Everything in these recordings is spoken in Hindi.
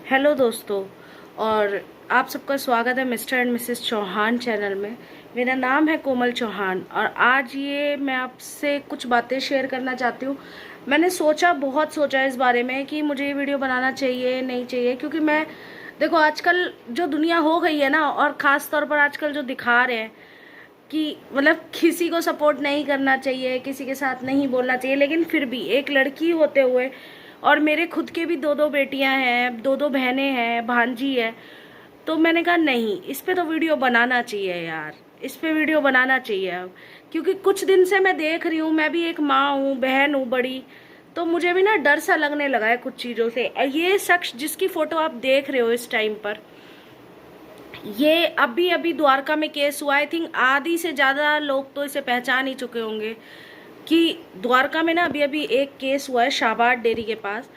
हेलो दोस्तों, और आप सबका स्वागत है mister and missus Chauhan channel में। मेरा नाम है कोमल चौहान और आज ये मैं आपसे कुछ बातें शेयर करना चाहती हूँ। मैंने बहुत सोचा इस बारे में कि मुझे ये वीडियो बनाना चाहिए नहीं चाहिए, क्योंकि मैं देखो आजकल जो दुनिया हो गई है ना, और ख़ास तौर पर आजकल जो दिखा रहे हैं कि मतलब किसी को सपोर्ट नहीं करना चाहिए, किसी के साथ नहीं बोलना चाहिए, लेकिन फिर भी एक लड़की होते हुए, और मेरे खुद के भी दो बेटियां हैं, दो बहनें हैं, भांजी है, तो मैंने कहा नहीं, इस पे तो वीडियो बनाना चाहिए यार, इस पे वीडियो बनाना चाहिए अब। क्योंकि कुछ दिन से मैं देख रही हूँ, मैं भी एक माँ हूँ, बहन हूँ बड़ी, तो मुझे भी ना डर सा लगने लगा है कुछ चीज़ों से। ये शख्स जिसकी फ़ोटो आप देख रहे हो इस टाइम पर, ये अभी अभी द्वारका में केस हुआ। आई थिंक आधी से ज़्यादा लोग तो इसे पहचान ही चुके होंगे कि द्वारका में ना अभी अभी एक केस हुआ है शाहबाद डेयरी के पास।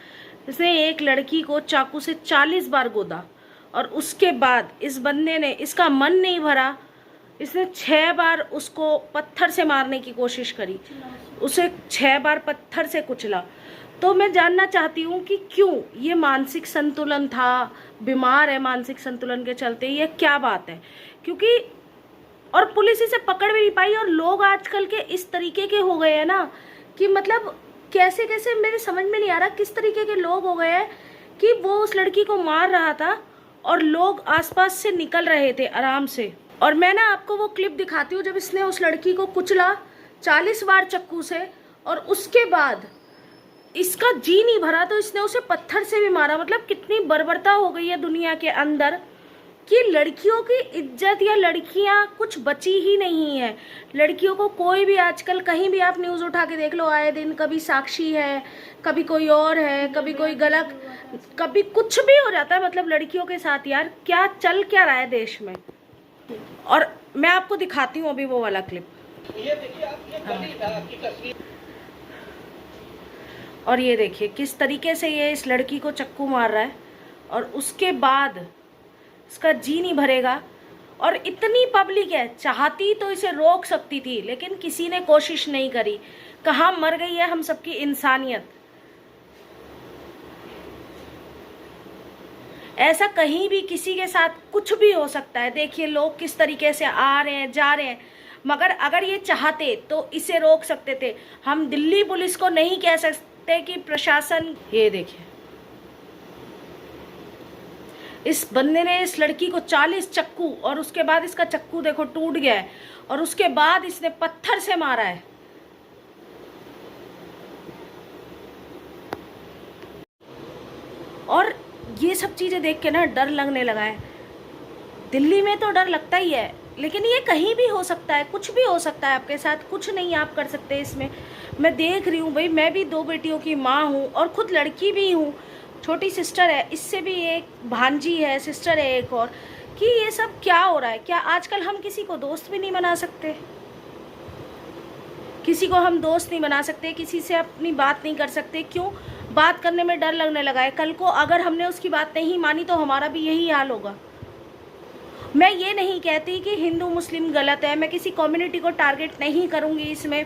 इसने एक लड़की को चाकू से 40 बार गोदा, और उसके बाद इस बंदे ने, इसका मन नहीं भरा, इसने 6 बार उसको पत्थर से मारने की कोशिश करी, उसे 6 बार पत्थर से कुचला। तो मैं जानना चाहती हूँ कि क्यों, ये मानसिक संतुलन था, बीमार है मानसिक संतुलन के चलते, ये क्या बात है? क्योंकि और पुलिस इसे पकड़ भी नहीं पाई, और लोग आजकल के इस तरीके के हो गए हैं ना कि मतलब कैसे कैसे मेरे समझ में नहीं आ रहा किस तरीके के लोग हो गए हैं कि वो उस लड़की को मार रहा था और लोग आसपास से निकल रहे थे आराम से। और मैं ना आपको वो क्लिप दिखाती हूँ जब इसने उस लड़की को कुचला 40 बार चक्कू से, और उसके बाद इसका जी नहीं भरा तो इसने उसे पत्थर से भी मारा। मतलब कितनी बर्बरता हो गई है दुनिया के अंदर कि लड़कियों की इज्जत या लड़कियां कुछ बची ही नहीं है। लड़कियों को कोई भी आजकल कहीं भी आप न्यूज़ उठा के देख लो, आए दिन कभी साक्षी है, कभी कोई और है, कभी कोई गलत, कभी कुछ भी हो जाता है। मतलब लड़कियों के साथ यार क्या चल क्या रहा है देश में। और मैं आपको दिखाती हूँ अभी वो वाला क्लिप। ये देखिए आप, ये गली था की तस्वीर, और ये देखिए किस तरीके से ये इस लड़की को चक्कू मार रहा है, और उसके बाद इसका जी नहीं भरेगा। और इतनी पब्लिक है, चाहती तो इसे रोक सकती थी, लेकिन किसी ने कोशिश नहीं करी। कहाँ मर गई है हम सबकी इंसानियत? ऐसा कहीं भी किसी के साथ कुछ भी हो सकता है। देखिए लोग किस तरीके से आ रहे हैं, जा रहे हैं, मगर अगर ये चाहते तो इसे रोक सकते थे। हम दिल्ली पुलिस को नहीं कह सकते कि प्रशासन। ये देखिए इस बंदे ने इस लड़की को 40 चक्कू, और उसके बाद इसका चक्कू देखो टूट गया है, और उसके बाद इसने पत्थर से मारा है। और ये सब चीजें देख के ना डर लगने लगा है। दिल्ली में तो डर लगता ही है, लेकिन ये कहीं भी हो सकता है, कुछ भी हो सकता है आपके साथ, कुछ नहीं आप कर सकते इसमें। मैं देख रही हूँ भाई, मैं भी 2 बेटियों की माँ हूँ और खुद लड़की भी हूँ, छोटी सिस्टर है, इससे भी एक भांजी है, सिस्टर है एक और, कि ये सब क्या हो रहा है। क्या आजकल हम किसी को दोस्त भी नहीं बना सकते? किसी को हम दोस्त नहीं बना सकते, किसी से अपनी बात नहीं कर सकते। क्यों? बात करने में डर लगने लगा है। कल को अगर हमने उसकी बात नहीं मानी तो हमारा भी यही हाल होगा। मैं ये नहीं कहती कि हिंदू मुस्लिम गलत है, मैं किसी कम्युनिटी को टारगेट नहीं करूँगी इसमें,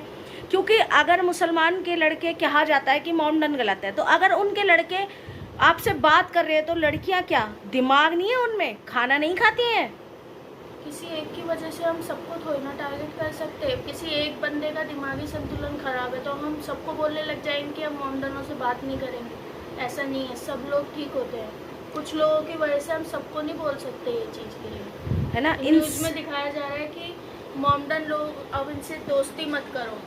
क्योंकि अगर मुसलमान के लड़के कहा जाता है कि मॉमडन गलत है, तो अगर उनके लड़के आपसे बात कर रहे हैं तो लड़कियां क्या दिमाग नहीं है उनमें? खाना नहीं खाती हैं? किसी एक की वजह से हम सबको थोड़ी ना टारगेट कर सकते हैं। किसी एक बंदे का दिमागी संतुलन खराब है तो हम सबको बोलने लग जाएंगे कि हम मोमडनों से बात नहीं करेंगे। ऐसा नहीं है, सब लोग ठीक होते हैं। कुछ लोगों की वजह से हम सबको नहीं बोल सकते ये चीज़ के लिए, है ना। न्यूज़ में दिखाया जा रहा है कि मोमडन लोग, अब इनसे दोस्ती मत करो।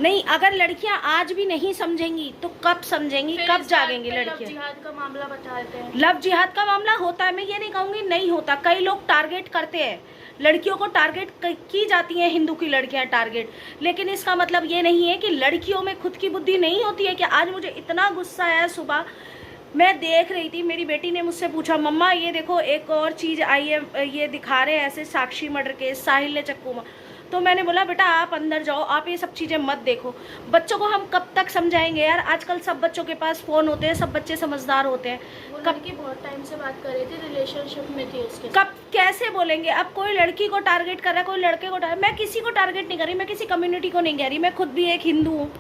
नहीं, अगर लड़कियां आज भी नहीं समझेंगी तो कब समझेंगी, कब जागेंगी लड़कियां? लव जिहाद का मामला बता देते हैं। लव जिहाद का मामला होता है, मैं ये नहीं कहूँगी नहीं होता। कई लोग टारगेट करते हैं, लड़कियों को टारगेट की जाती हैं, हिंदू की लड़कियां टारगेट, लेकिन इसका मतलब ये नहीं है कि लड़कियों में खुद की बुद्धि नहीं होती है। कि आज मुझे इतना गुस्सा आया, सुबह मैं देख रही थी, मेरी बेटी ने मुझसे पूछा, मम्मा ये देखो एक और चीज़ आई है, ये दिखा रहे हैं ऐसे साक्षी मर्डर केस, साहिल ने चक्कू मारा। तो मैंने बोला बेटा आप अंदर जाओ, आप ये सब चीज़ें मत देखो। बच्चों को हम कब तक समझाएंगे यार? आजकल सब बच्चों के पास फ़ोन होते हैं, सब बच्चे समझदार होते हैं। कब की बहुत टाइम से बात कर रही थी, रिलेशनशिप में थी उसके, कब कैसे बोलेंगे? अब कोई लड़की को टारगेट कर रहा है, कोई लड़के को टारगेट, मैं किसी को टारगेट नहीं कर रही, मैं किसी कम्युनिटी को नहीं कह रही। मैं खुद भी एक हिंदू हूँ,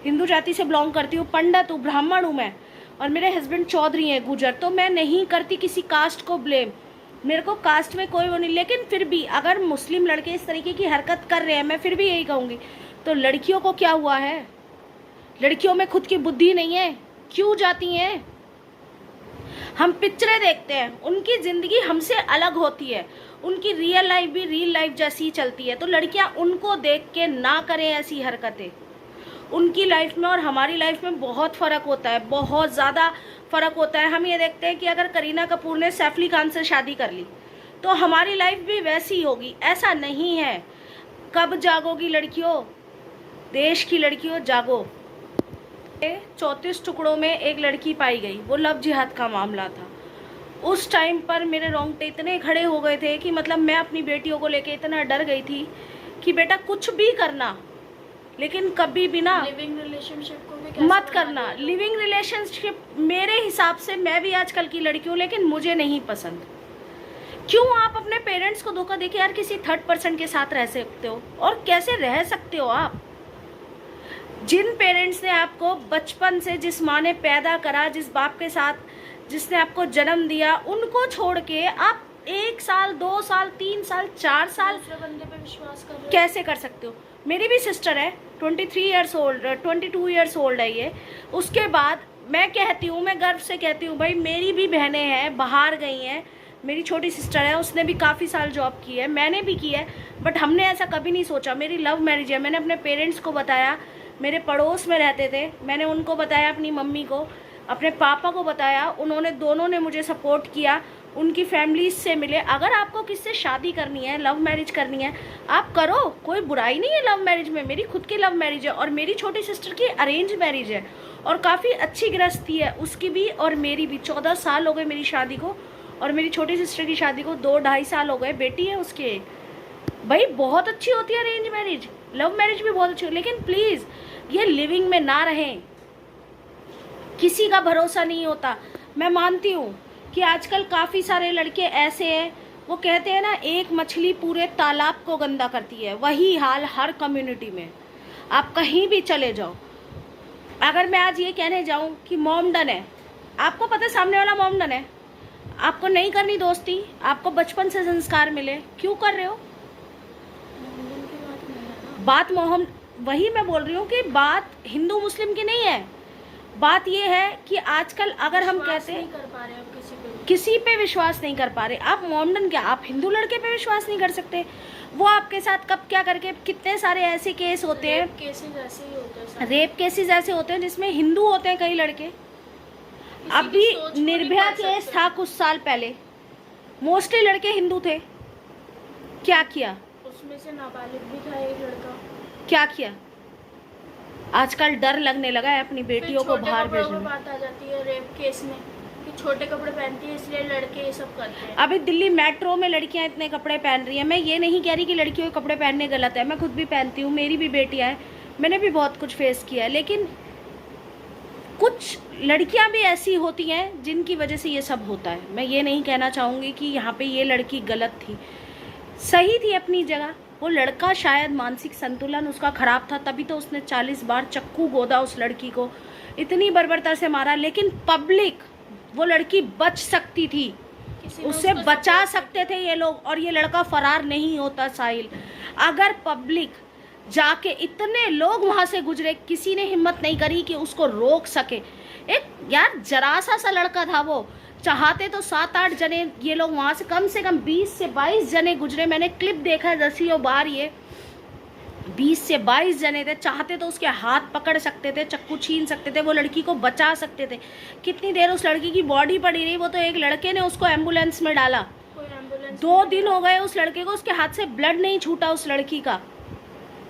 हिंदू जाति से बिलोंग करती हूँ, पंडित हूँ, ब्राह्मण हूँ मैं, और मेरे हस्बैंड चौधरी हैं गुजर, तो मैं नहीं करती किसी कास्ट को ब्लेम, मेरे को कास्ट में कोई वो नहीं। लेकिन फिर भी अगर मुस्लिम लड़के इस तरीके की हरकत कर रहे हैं, मैं फिर भी यही कहूँगी, तो लड़कियों को क्या हुआ है? लड़कियों में खुद की बुद्धि नहीं है? क्यों जाती हैं? हम पिक्चरें देखते हैं, उनकी ज़िंदगी हमसे अलग होती है, उनकी रियल लाइफ भी रियल लाइफ जैसी ही चलती है, तो लड़कियां उनको देख के ना करें ऐसी हरकतें। उनकी लाइफ में और हमारी लाइफ में बहुत फ़र्क होता है, बहुत ज़्यादा फ़र्क होता है। हम ये देखते हैं कि अगर करीना कपूर ने सैफ अली खान से शादी कर ली तो हमारी लाइफ भी वैसी ही होगी, ऐसा नहीं है। कब जागोगी लड़कियों? देश की लड़कियों जागो। 34 टुकड़ों में एक लड़की पाई गई, वो लव जिहाद का मामला था। उस टाइम पर मेरे रोंगटे इतने खड़े हो गए थे कि मतलब मैं अपनी बेटियों को लेके इतना डर गई थी कि बेटा कुछ भी करना, लेकिन कभी भी ना लिविंग रिलेशनशिप को भी मत करना। लिविंग रिलेशनशिप मेरे हिसाब से, मैं भी आजकल की लड़की हूँ लेकिन मुझे नहीं पसंद। क्यों आप अपने पेरेंट्स को धोखा देके यार किसी थर्ड पर्सन के साथ रह सकते हो? और कैसे रह सकते हो आप? जिन पेरेंट्स ने आपको बचपन से, जिस माँ ने पैदा करा, जिस बाप के साथ जिसने आपको जन्म दिया, उनको छोड़ के आप 1 साल 2 साल 3 साल 4 साल दूसरे बंदे पे विश्वास कर रहे हो? कैसे कर सकते हो? मेरी भी सिस्टर है, 23 ईयर्स ओल्ड, 22 ईयर्स ओल्ड है ये। उसके बाद मैं कहती हूँ, मैं गर्व से कहती हूँ भाई मेरी भी बहनें हैं, बाहर गई हैं। मेरी छोटी सिस्टर है, उसने भी काफ़ी साल जॉब की है, मैंने भी की है, बट हमने ऐसा कभी नहीं सोचा। मेरी लव मैरिज है। मैंने अपने पेरेंट्स को बताया, मेरे पड़ोस में रहते थे, मैंने उनको बताया, अपनी मम्मी को, अपने पापा को बताया, उन्होंने दोनों ने मुझे सपोर्ट किया, उनकी फैमिलीज से मिले। अगर आपको किससे शादी करनी है, लव मैरिज करनी है, आप करो, कोई बुराई नहीं है लव मैरिज में। मेरी खुद की लव मैरिज है और मेरी छोटी सिस्टर की अरेंज मैरिज है और काफ़ी अच्छी गृहस्थी है उसकी भी और मेरी भी। 14 साल हो गए मेरी शादी को और मेरी छोटी सिस्टर की शादी को 2-2.5 साल हो गए, बेटी है उसके। भाई बहुत अच्छी होती है अरेंज मैरिज, लव मैरिज भी बहुत अच्छी हो, लेकिन प्लीज़ ये लिविंग में ना रहें। किसी का भरोसा नहीं होता। मैं मानती हूँ कि आजकल काफ़ी सारे लड़के ऐसे हैं, वो कहते हैं ना एक मछली पूरे तालाब को गंदा करती है, वही हाल हर कम्युनिटी में। आप कहीं भी चले जाओ, अगर मैं आज ये कहने जाऊँ कि मॉमडन है, आपको पता है सामने वाला मॉमडन है, आपको नहीं करनी दोस्ती, आपको बचपन से संस्कार मिले, क्यों कर रहे हो बात? मोहम वही मैं बोल रही हूँ कि बात हिंदू मुस्लिम की नहीं है। बात ये है कि आजकल अगर हम कहते हैं किसी पे विश्वास नहीं कर पा रहे, आप मॉमडन क्या, आप हिंदू लड़के पे विश्वास नहीं कर सकते? वो आपके साथ कब क्या करके, कितने सारे ऐसे केस होते हैं, रेप केसेस ऐसे होते हैं जिसमें हिंदू होते हैं कई लड़के। अभी निर्भया केस था कुछ साल पहले, मोस्टली लड़के हिंदू थे, क्या किया? उसमें से नाबालिग भी था एक लड़का, क्या किया? आजकल डर लगने लगा है अपनी बेटियों को बाहर भेजने में। बात आ जाती है रेप केस में कि छोटे कपड़े पहनती है इसलिए लड़के ये सब करते हैं। अभी दिल्ली मेट्रो में लड़कियां इतने कपड़े पहन रही हैं। मैं ये नहीं कह रही कि लड़कियों के कपड़े पहनने गलत है, मैं खुद भी पहनती हूँ, मेरी भी बेटियां हैं, मैंने भी बहुत कुछ फेस किया है, लेकिन कुछ लड़कियां भी ऐसी होती हैं जिनकी वजह से ये सब होता है। मैं ये नहीं कहना चाहूँगी कि यहाँ पे ये लड़की गलत थी, सही थी अपनी जगह। वो लड़का शायद मानसिक संतुलन उसका खराब था, तभी तो उसने 40 बार चक्कू गोदा उस लड़की को, इतनी बर्बरता से मारा। लेकिन पब्लिक, वो लड़की बच सकती थी, उससे बचा सकते थे ये लोग, और ये लड़का फरार नहीं होता साहिल। अगर पब्लिक जाके, इतने लोग वहां से गुजरे, किसी ने हिम्मत नहीं करी कि उसको रोक सके। एक यार जरा सा लड़का था, वो चाहते तो 7-8 जने ये लोग वहां से कम 20 से 22 जने गुजरे। मैंने क्लिप देखा है 10 बार, ये 20 से 22 जने थे, चाहते तो उसके हाथ पकड़ सकते थे, चक्कू छीन सकते थे, वो लड़की को बचा सकते थे। कितनी देर उस लड़की की बॉडी पड़ी रही, वो तो एक लड़के ने उसको एम्बुलेंस में डाला, 2 दिन हो गए उस लड़के को, उसके हाथ से ब्लड नहीं छूटा उस लड़की का।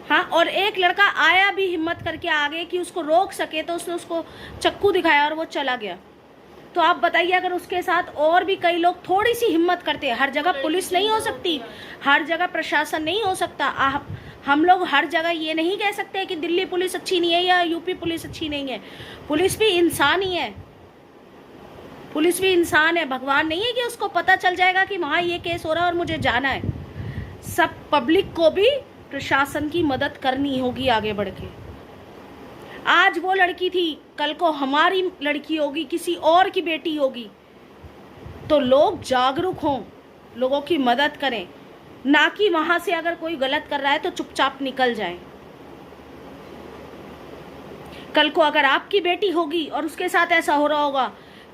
हाँ, और एक लड़का आया भी हिम्मत करके आगे कि उसको रोक सके, तो उसने उसको चक्कू दिखाया और वो चला गया। तो आप बताइए, अगर उसके साथ और भी कई लोग थोड़ी सी हिम्मत करते हैं, हर जगह पुलिस नहीं हो सकती, हर जगह प्रशासन नहीं हो सकता। हम लोग हर जगह ये नहीं कह सकते कि दिल्ली पुलिस अच्छी नहीं है या यूपी पुलिस अच्छी नहीं है। पुलिस भी इंसान ही है, पुलिस भी इंसान है, भगवान नहीं है कि उसको पता चल जाएगा कि वहाँ ये केस हो रहा है और मुझे जाना है। सब पब्लिक को भी प्रशासन की मदद करनी होगी आगे बढ़ के। आज वो लड़की थी, कल को हमारी लड़की होगी, किसी और की बेटी होगी। तो लोग जागरूक हों, लोगों की मदद करें, ना कि वहां से अगर कोई गलत कर रहा है तो चुपचाप निकल जाए। कल को अगर आपकी बेटी होगी और उसके साथ ऐसा हो रहा होगा,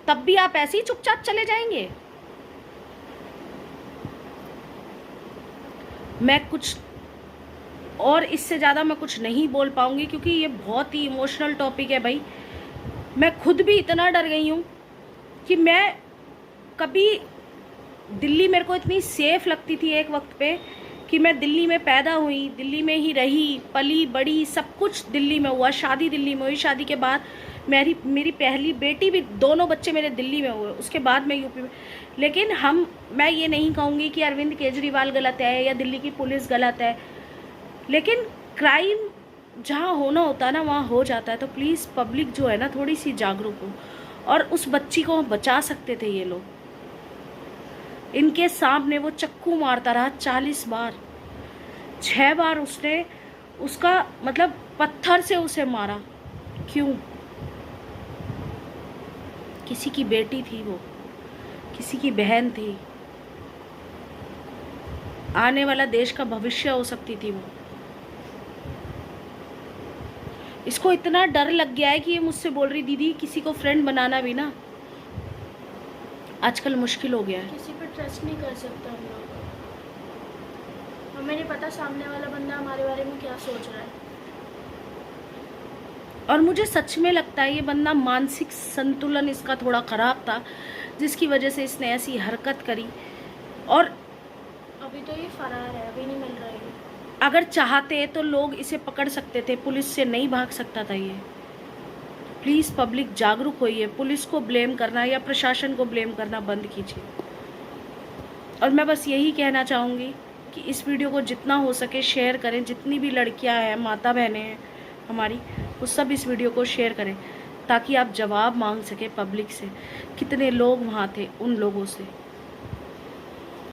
तब भी आप ऐसे ही चुपचाप चले जाएंगे? मैं कुछ और इससे ज़्यादा मैं कुछ नहीं बोल पाऊंगी, क्योंकि ये बहुत ही इमोशनल टॉपिक है भाई। मैं खुद भी इतना डर गई हूँ कि मैं कभी, दिल्ली मेरे को इतनी सेफ लगती थी एक वक्त पे कि मैं दिल्ली में पैदा हुई, दिल्ली में ही रही, पली बड़ी, सब कुछ दिल्ली में हुआ, शादी दिल्ली में हुई, शादी के बाद मेरी पहली बेटी भी, दोनों बच्चे मेरे दिल्ली में हुए, उसके बाद मैं यूपी में। लेकिन मैं ये नहीं कहूँगी कि अरविंद केजरीवाल गलत है या दिल्ली की पुलिस गलत है, लेकिन क्राइम जहाँ होना होता है ना वहाँ हो जाता है। तो प्लीज़ पब्लिक जो है ना थोड़ी सी जागरूक हो। और उस बच्ची को बचा सकते थे ये लोग, इनके सामने वो चक्कू मारता रहा 40 बार, 6 बार उसने उसका मतलब पत्थर से उसे मारा। क्यों? किसी की बेटी थी वो, किसी की बहन थी, आने वाला देश का भविष्य हो सकती थी वो। इसको इतना डर लग गया है कि ये मुझसे बोल रही, दीदी किसी को फ्रेंड बनाना भी ना आजकल मुश्किल हो गया है। किसी पे ट्रस्ट नहीं कर सकता हम लोग। हमें नहीं पता सामने वाला बंदा हमारे बारे में क्या सोच रहा है। और मुझे सच में लगता है ये बंदा, मानसिक संतुलन इसका थोड़ा खराब था, जिसकी वजह से इसने ऐसी हरकत करी। और अभी तो ये फरार है, अभी नहीं मिल रहा है। अगर चाहते तो लोग इसे पकड़ सकते थे, पुलिस से नहीं भाग सकता था ये। प्लीज़ पब्लिक जागरूक होइए, पुलिस को ब्लेम करना या प्रशासन को ब्लेम करना बंद कीजिए। और मैं बस यही कहना चाहूँगी कि इस वीडियो को जितना हो सके शेयर करें, जितनी भी लड़कियां हैं, माता बहनें हैं हमारी, वो सब इस वीडियो को शेयर करें, ताकि आप जवाब मांग सकें पब्लिक से। कितने लोग वहाँ थे, उन लोगों से।